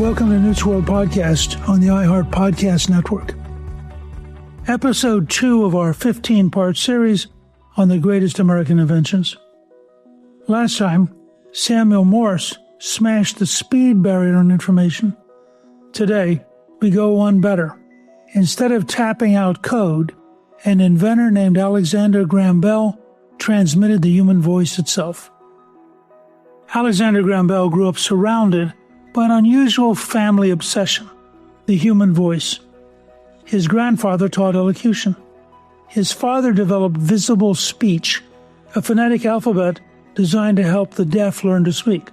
Welcome to Newt's World Podcast on the iHeart Podcast Network. Episode 2 of our 15-part series on the greatest American inventions. Last time, Samuel Morse smashed the speed barrier on information. Today, we go one better. Instead of tapping out code, an inventor named Alexander Graham Bell transmitted the human voice itself. Alexander Graham Bell grew up surrounded by an unusual family obsession, the human voice. His grandfather taught elocution. His father developed visible speech, a phonetic alphabet designed to help the deaf learn to speak.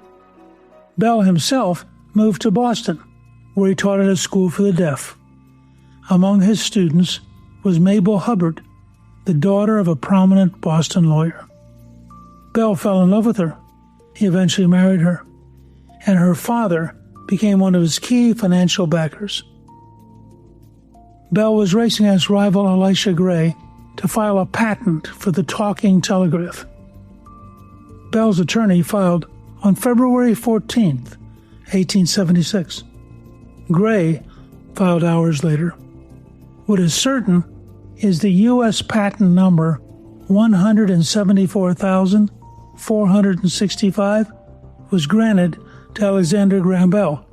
Bell himself moved to Boston, where he taught at a school for the deaf. Among his students was Mabel Hubbard, the daughter of a prominent Boston lawyer. Bell fell in love with her. He eventually married her, and her father became one of his key financial backers. Bell was racing against rival Elisha Gray to file a patent for the talking telegraph. Bell's attorney filed on February 14, 1876. Gray filed hours later. What is certain is the U.S. patent number 174,465 was granted to Alexander Graham Bell,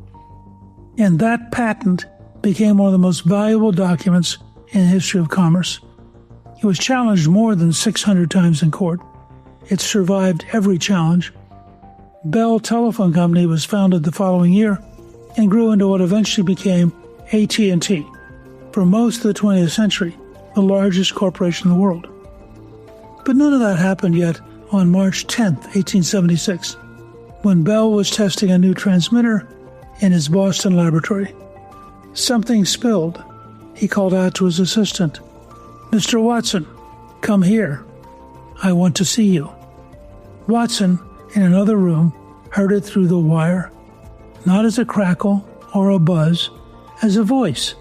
and that patent became one of the most valuable documents in the history of commerce. It was challenged more than 600 times in court. It survived every challenge. Bell Telephone Company was founded the following year and grew into what eventually became AT&T. For most of the 20th century, the largest corporation in the world. But none of that happened yet on March 10, 1876, when Bell was testing a new transmitter in his Boston laboratory. Something spilled. He called out to his assistant, "Mr. Watson, come here. I want to see you." Watson, in another room, heard it through the wire, not as a crackle or a buzz, as a voice,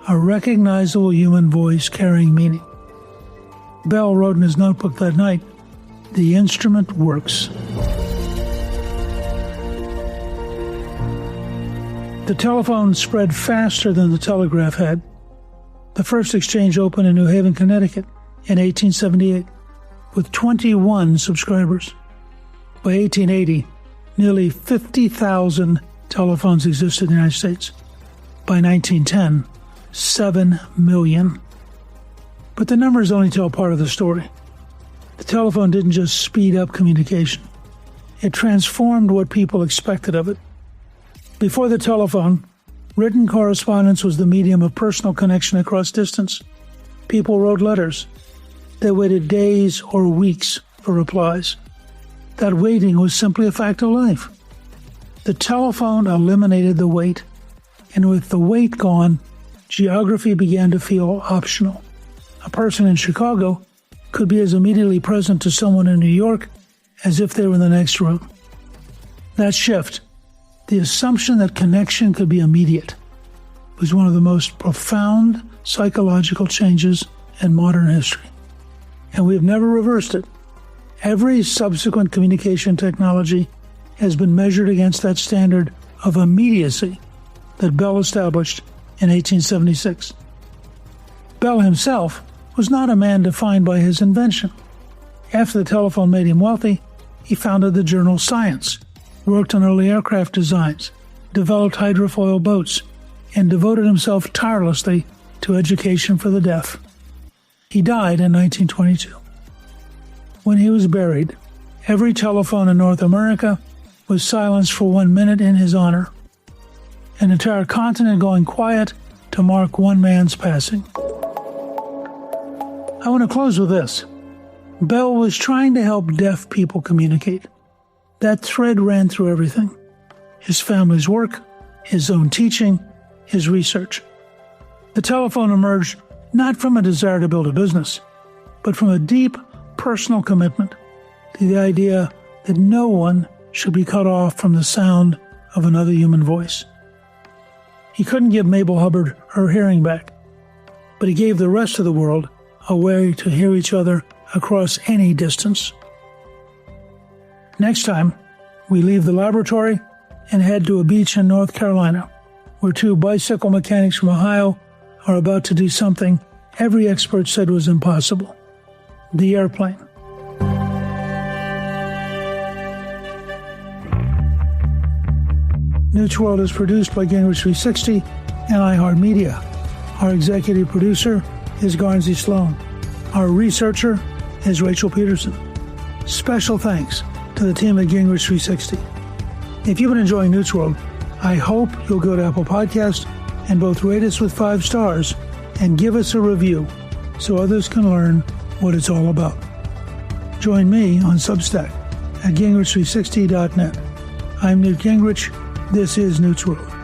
a recognizable human voice carrying meaning. Bell wrote in his notebook that night, "The instrument works." The telephone spread faster than the telegraph had. The first exchange opened in New Haven, Connecticut in 1878 with 21 subscribers. By 1880, nearly 50,000 telephones existed in the United States. By 1910, 7 million. But the numbers only tell part of the story. The telephone didn't just speed up communication. It transformed what people expected of it. Before the telephone, written correspondence was the medium of personal connection across distance. People wrote letters. They waited days or weeks for replies. That waiting was simply a fact of life. The telephone eliminated the wait, and with the wait gone, geography began to feel optional. A person in Chicago could be as immediately present to someone in New York as if they were in the next room. That shift, the assumption that connection could be immediate, was one of the most profound psychological changes in modern history. And we've never reversed it. Every subsequent communication technology has been measured against that standard of immediacy that Bell established in 1876. Bell himself was not a man defined by his invention. After the telephone made him wealthy, he founded the journal Science, worked on early aircraft designs, developed hydrofoil boats, and devoted himself tirelessly to education for the deaf. He died in 1922. When he was buried, every telephone in North America was silenced for 1 minute in his honor, an entire continent going quiet to mark one man's passing. I want to close with this. Bell was trying to help deaf people communicate. That thread ran through everything. His family's work, his own teaching, his research. The telephone emerged not from a desire to build a business, but from a deep personal commitment to the idea that no one should be cut off from the sound of another human voice. He couldn't give Mabel Hubbard her hearing back, but he gave the rest of the world a way to hear each other across any distance. Next time we leave the laboratory, and head to a beach in North Carolina, where two bicycle mechanics from Ohio are about to do something every expert said was impossible: the airplane. Newt's World is produced by Gingrich 360 and iHeartMedia. Our executive producer is Garnsey Sloan. Our researcher is Rachel Peterson. Special thanks to the team at Gingrich 360. If you've been enjoying Newt's World, I hope you'll go to Apple Podcasts and both rate us with 5 stars and give us a review so others can learn what it's all about. Join me on Substack at Gingrich360.net. I'm Newt Gingrich. This is Newt's World.